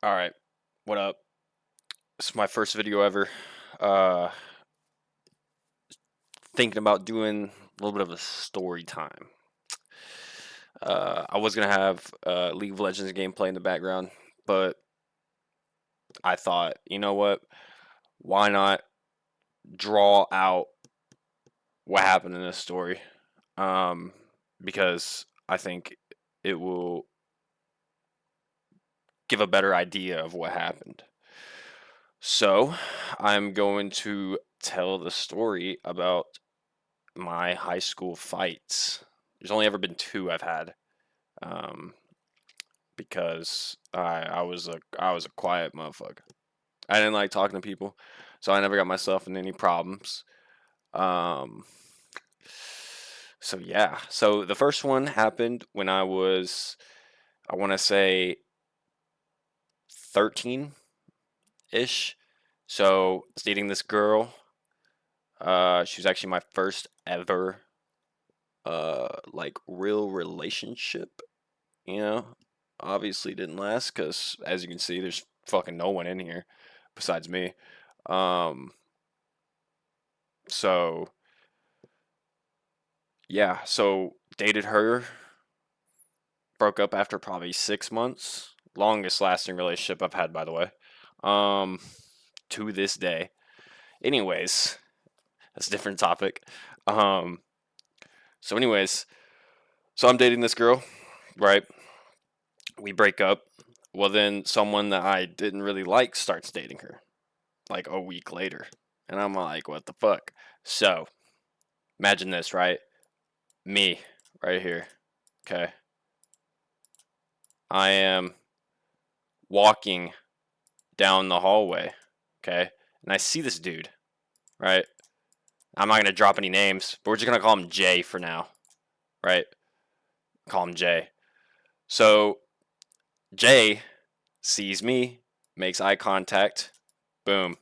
All right, what up? This is my first video ever. Uh, Thinking about doing a little bit of a story time. I was gonna have League of Legends gameplay in the background, but I thought, you know what? Why not draw out what happened in this story? Um, because I think it will give a better idea of what happened. So, I'm going to tell the story about my high school fights. There's only ever been two I've had, um, because I was a quiet motherfucker. I didn't like talking to people, so I never got myself in any problems. Um, so yeah, so the first one happened when I was, I want to say 13 ish. So I was dating this girl. She was actually my first ever like real relationship. You know, obviously didn't last because, as you can see, there's fucking no one in here besides me. Um, so yeah, so dated her, broke up after probably 6 months. Longest lasting relationship I've had, by the way. Um, to this day. Anyways, that's a different topic. Um, so anyways, so I'm dating this girl, right? We break up. Well, then someone that I didn't really like starts dating her, like a week later. And I'm like, what the fuck? So, imagine this, right? Me, right here. Okay. I am walking down the hallway. Okay. And I see this dude, right? I'm not going to drop any names, but we're just going to call him Jay for now, right? Call him Jay. So, Jay sees me, makes eye contact. Boom.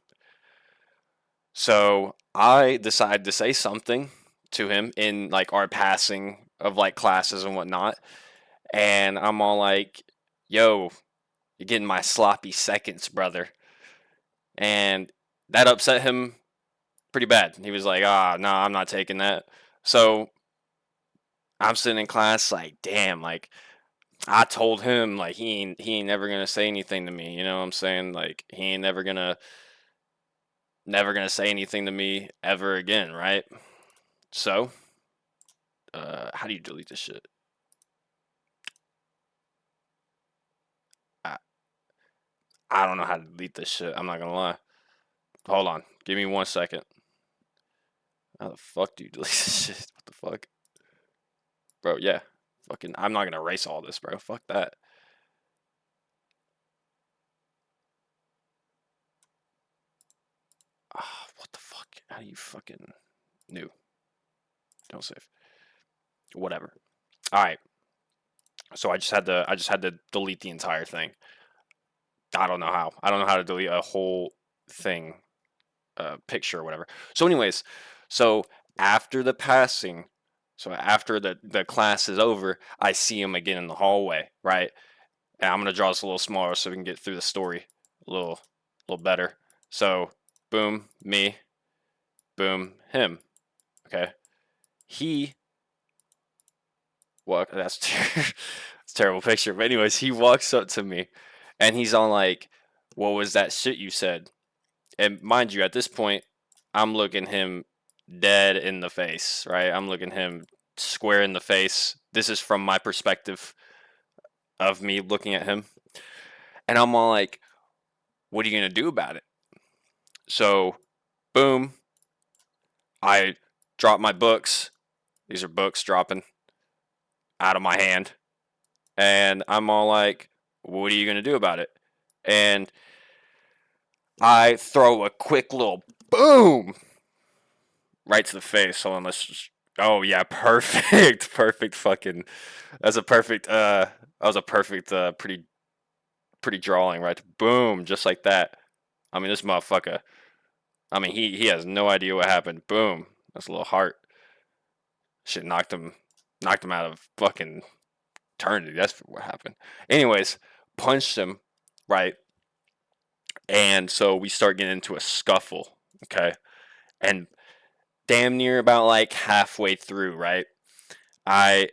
So, I decide to say something to him in like our passing of like classes and whatnot. And I'm all like, yo, you're getting my sloppy seconds, brother. And that upset him pretty bad. He was like, ah, no, I'm not taking that. So I'm sitting in class like, damn, like I told him like he ain't never gonna say anything to me. You know what I'm saying? Like he ain't never gonna say anything to me ever again, right? So, how do you delete this shit? I, I don't know how to delete this shit. I'm not gonna lie. Hold on, give me 1 second. How the fuck do you delete this shit? What the fuck? Bro, yeah. Fucking, I'm not gonna erase all this, bro. Fuck that. Ah, what the fuck? How do you fucking new? Don't save. Whatever. All right. So I just had to delete the entire thing. I don't know how. I don't know how to delete a whole thing, picture or whatever. So, anyways, so after the passing, so after the class is over, I see him again in the hallway, right? And I'm gonna draw this a little smaller so we can get through the story a little better. So, boom, me, boom, him. Okay, he That's that's a terrible picture. But anyways, he walks up to me, and he's on like, "What was that shit you said?" And mind you, at this point, I'm looking him dead in the face. Right, I'm looking him square in the face. This is from my perspective of me looking at him, and I'm all like, "What are you gonna do about it?" So, boom, I drop my books. These are books dropping out of my hand. And I'm all like, what are you going to do about it? And I throw a quick little boom right to the face. So let's just, oh yeah, perfect. Perfect fucking, that's a perfect, that was a perfect, pretty drawing, right? Boom, just like that. I mean, this motherfucker, I mean, he has no idea what happened. Boom. That's a little heart. Shit knocked him out of fucking eternity. That's what happened. Anyways, punched him, right? And so we start getting into a scuffle, okay? And damn near about like halfway through, right? I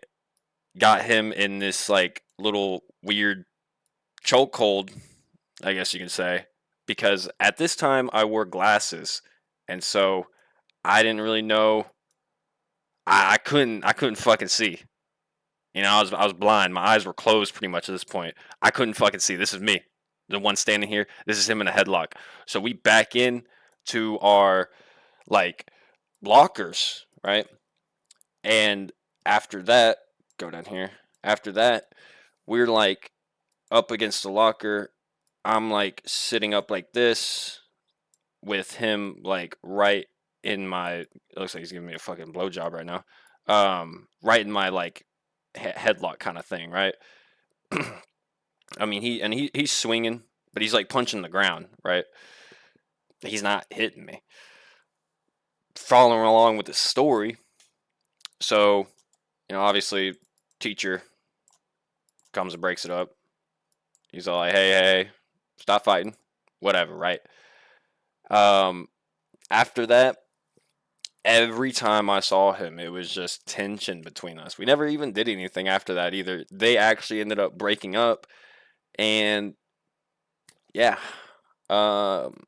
got him in this like little weird chokehold, I guess you can say, because at this time I wore glasses, and so I didn't really know. I couldn't fucking see. I was blind. My eyes were closed pretty much at this point. I couldn't fucking see. This is me, the one standing here. This is him in a headlock. So we back in to our like lockers, right? And after that, go down here. After that, we're like up against the locker. I'm like sitting up like this with him like right in my. It looks like he's giving me a fucking blowjob right now. Right in my like headlock kind of thing, right? I mean, he's swinging, but he's like punching the ground, right? He's not hitting me. Following along with the story, so obviously, teacher comes and breaks it up. He's all like, "Hey, stop fighting, whatever." Right. Um, After that, every time I saw him, it was just tension between us. We never even did anything after that either. They actually ended up breaking up, and yeah, um,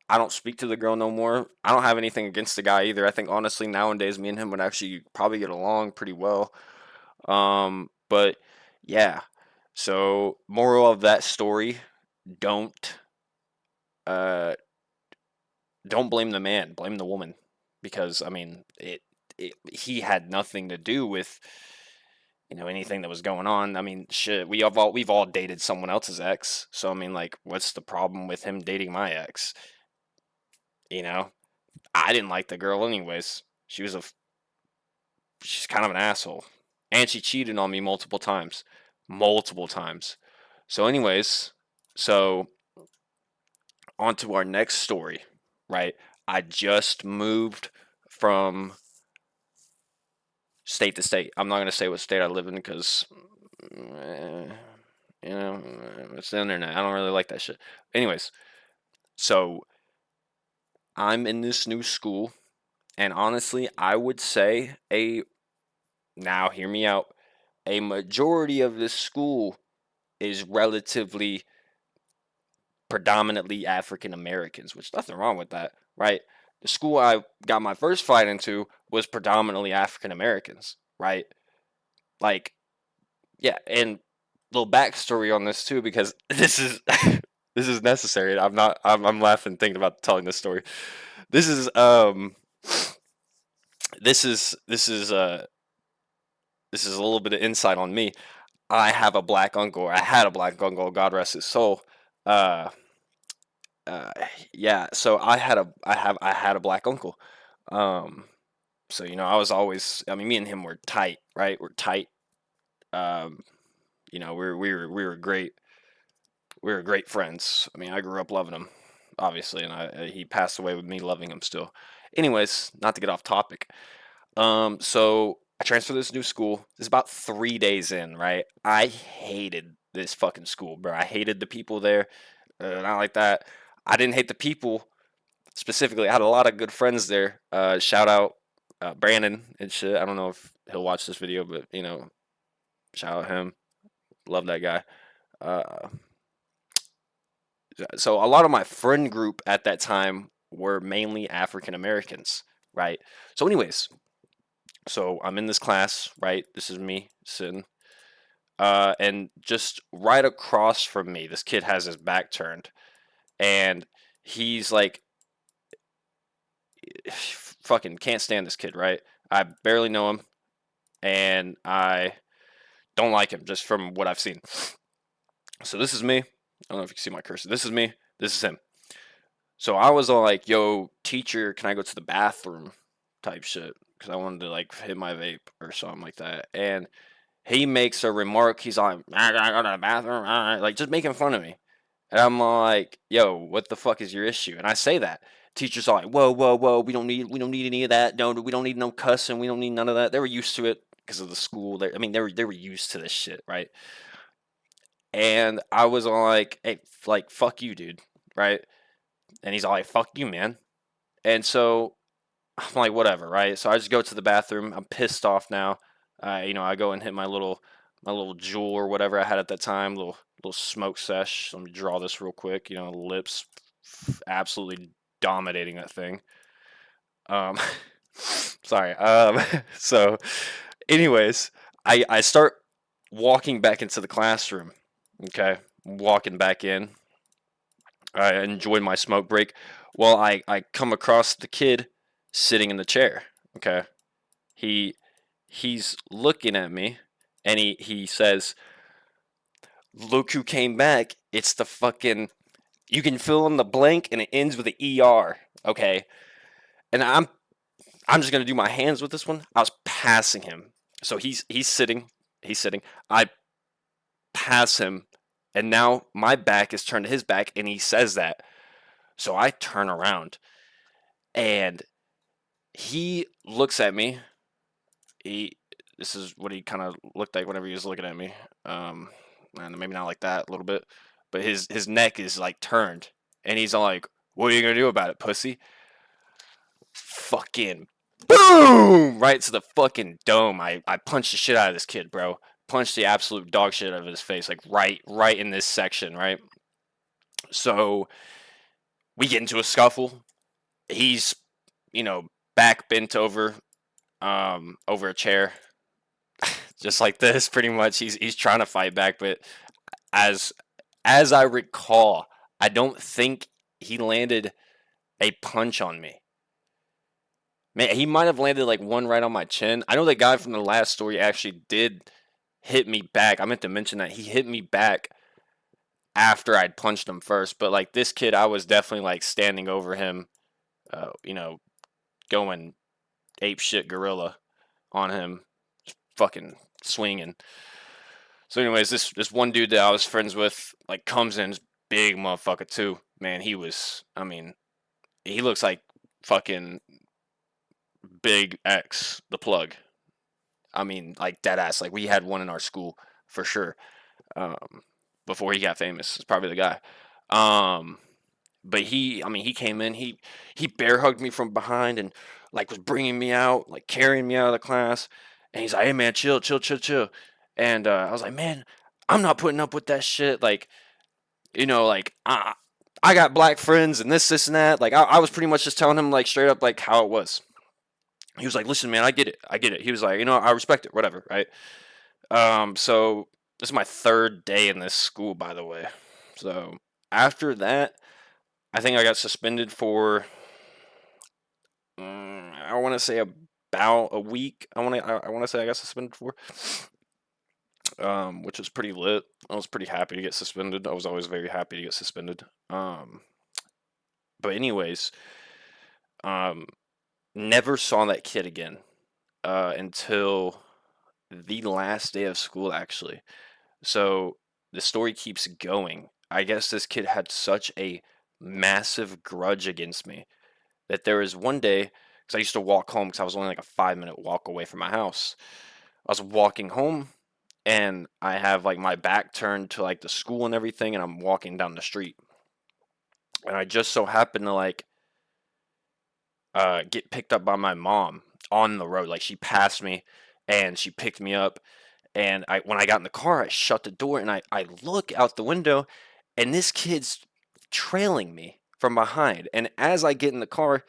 I don't speak to the girl no more. I don't have anything against the guy either. I think honestly nowadays me and him would actually probably get along pretty well. But yeah. So moral of that story, don't uh don't blame the man, blame the woman, because I mean he had nothing to do with anything that was going on. I mean, shit, we've all dated someone else's ex, so I mean, like, what's the problem with him dating my ex? You know, I didn't like the girl anyways. She's kind of an asshole, and she cheated on me multiple times. So, anyways, so on to our next story, right? I just moved from state to state. I'm not gonna say what state I live in because, eh, it's the internet. I don't really like that shit. Anyways, so I'm in this new school, and honestly, I would say now hear me out. A majority of this school is relatively predominantly African Americans, which nothing wrong with that, right? The school I got my first fight into was predominantly African Americans, right? Like, yeah, and little backstory on this too, because this is this is necessary. I'm laughing thinking about telling this story. This is this is a little bit of insight on me. I have a black uncle. Or I had a black uncle. God rest his soul. Uh, uh, yeah. So I had a black uncle. Um, so I was always. I mean, me and him were tight, right? We're tight. Um, we were great. We were great friends. I mean, I grew up loving him, obviously, and he passed away with me loving him still. Anyways, not to get off topic. So I transferred to this new school. This is about 3 days in, right? I hated this fucking school, bro. I hated the people there. Not like that. I didn't hate the people specifically. I had a lot of good friends there. Shout out Brandon and shit. I don't know if he'll watch this video, but shout out him. Love that guy. Uh, so a lot of my friend group at that time were mainly African Americans, right? So, anyways, so I'm in this class, right? This is me sitting. And just right across from me, this kid has his back turned, and he's like, fucking can't stand this kid, right? I barely know him, and I don't like him just from what I've seen. So this is me. I don't know if you can see my cursor. This is me. This is him. So I was all like, "Yo, teacher, can I go to the bathroom?" type shit, because I wanted to like hit my vape or something like that, and he makes a remark. He's like, "I gotta go to the bathroom," like just making fun of me. And I'm like, "Yo, what the fuck is your issue?" And I say that. Teachers are like, "Whoa, whoa, whoa! We don't need any of that. No, we don't need no cussing. We don't need none of that." They were used to it because of the school. I mean, they were used to this shit, right? And I was like, "Hey, like, fuck you, dude. right? And he's all like, fuck you, man. And so I'm like, whatever, right? So I just go to the bathroom. I'm pissed off now. I go and hit my little jewel or whatever I had at that time, little smoke sesh. Let me draw this real quick. Lips, absolutely dominating that thing. Um, sorry. So, anyways, I start walking back into the classroom. Okay, walking back in. I enjoyed my smoke break. Well, I come across the kid sitting in the chair. Okay, he he's looking at me, and he says, "Look who came back! It's the fucking you can fill in the blank, and it ends with an ER." Okay, and I'm just gonna do my hands with this one. I was passing him, so he's sitting, he's sitting. I pass him, and now my back is turned to his back, and he says that. So I turn around, and he looks at me. He This is what he kind of looked like whenever he was looking at me. Um, and maybe not like that a little bit, but his neck is like turned, and he's all like, "What are you gonna do about it, pussy?" Fucking boom! Right to the fucking dome. I punched the shit out of this kid, bro. Punched the absolute dog shit out of his face, like right in this section, right? So we get into a scuffle. He's, you know, back bent over a chair, just like this, pretty much. He's trying to fight back, but as as I recall, I don't think he landed a punch on me. Man, he might have landed like one right on my chin. I know the guy from the last story actually did hit me back. I meant to mention that he hit me back after I'd punched him first, but like this kid, I was definitely like standing over him, uh, you know, going ape shit gorilla on him, fucking swinging. So, anyways, this one dude that I was friends with like comes in, big motherfucker too. Man, I mean, he looks like fucking Big X, the plug. I mean, like dead ass. Like we had one in our school for sure. Um, Before he got famous, it's probably the guy. Um, but I mean, he came in. He bear hugged me from behind and like was bringing me out, like carrying me out of the class. And he's like, "Hey man, chill, chill, chill, chill." And I was like, "Man, I'm not putting up with that shit." Like, like I got black friends and this and that. Like, I was pretty much just telling him like straight up like how it was. He was like, "Listen, man, I get it, I get it." He was like, "I respect it, whatever, right?" So this is my third day in this school, by the way. So after that, I think I got suspended for I want to say about a week. I want to say I got suspended for, which was pretty lit. I was pretty happy to get suspended. I was always very happy to get suspended. But anyways, um, never saw that kid again until the last day of school, actually. So the story keeps going. I guess this kid had such a massive grudge against me that there was one day, because I used to walk home because I was only like a 5 minute walk away from my house. I was walking home and I have like my back turned to like the school and everything, and I'm walking down the street. And I just so happened to like get picked up by my mom on the road. Like she passed me and she picked me up. And when I got in the car, I shut the door and I look out the window and this kid's trailing me from behind. And as I get in the car,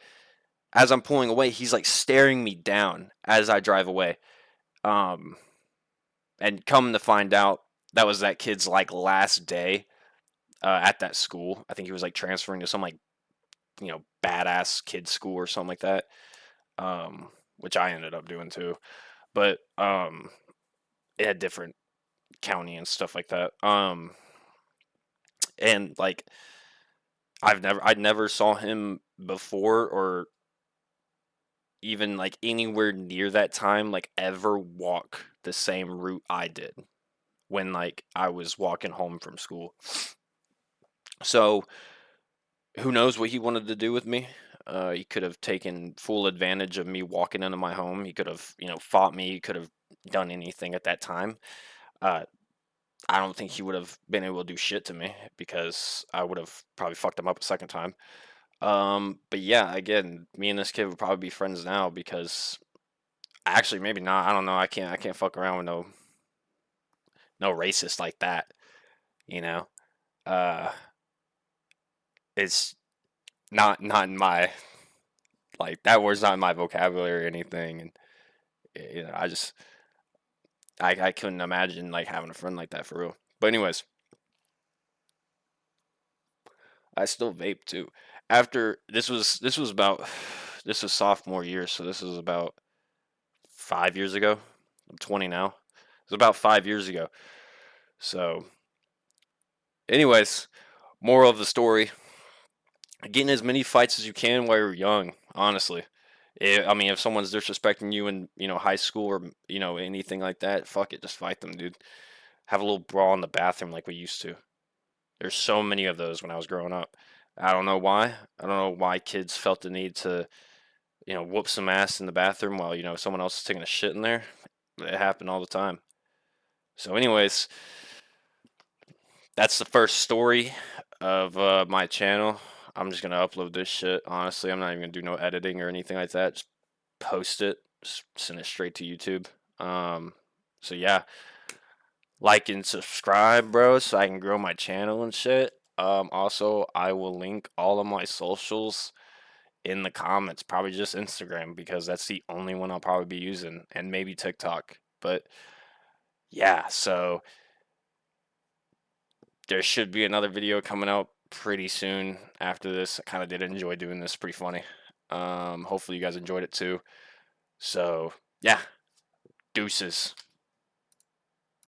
as I'm pulling away, he's like staring me down as I drive away. Um, and come to find out, that was that kid's like last day at that school. I think he was like transferring to some like badass kids school or something like that. Which I ended up doing too, but it had different county and stuff like that. And like I never saw him before or even like anywhere near that time like ever walk the same route I did when like I was walking home from school. So who knows what he wanted to do with me? He could have taken full advantage of me walking into my home. He could have, fought me. He could have done anything at that time. Uh, I don't think he would have been able to do shit to me because I would have probably fucked him up a second time. But yeah, again, me and this kid would probably be friends now because actually maybe not. I don't know. I can't fuck around with no racist like that. You know, uh, it's not in my like that word's not in my vocabulary or anything, and I just I couldn't imagine like having a friend like that for real. But anyways, I still vape too. After this was about this was sophomore year, so this was about 5 years ago. I'm 20 now. It was about 5 years ago. So, anyways, moral of the story: get in as many fights as you can while you're young. Honestly, I mean, if someone's disrespecting you in high school or anything like that, fuck it, just fight them, dude. Have a little brawl in the bathroom like we used to. There's so many of those when I was growing up. I don't know why. I don't know why kids felt the need to whoop some ass in the bathroom while someone else is taking a shit in there. It happened all the time. So, anyways, that's the first story of my channel. I'm just gonna upload this shit. Honestly, I'm not even gonna do no editing or anything like that. Just post it, just send it straight to YouTube. Um, so yeah, like and subscribe, bro, so I can grow my channel and shit. Also, I will link all of my socials in the comments. Probably just Instagram because that's the only one I'll probably be using, and maybe TikTok. But yeah, so there should be another video coming out pretty soon after this. I kind of did enjoy doing this. Pretty funny. Hopefully you guys enjoyed it too. So yeah, deuces.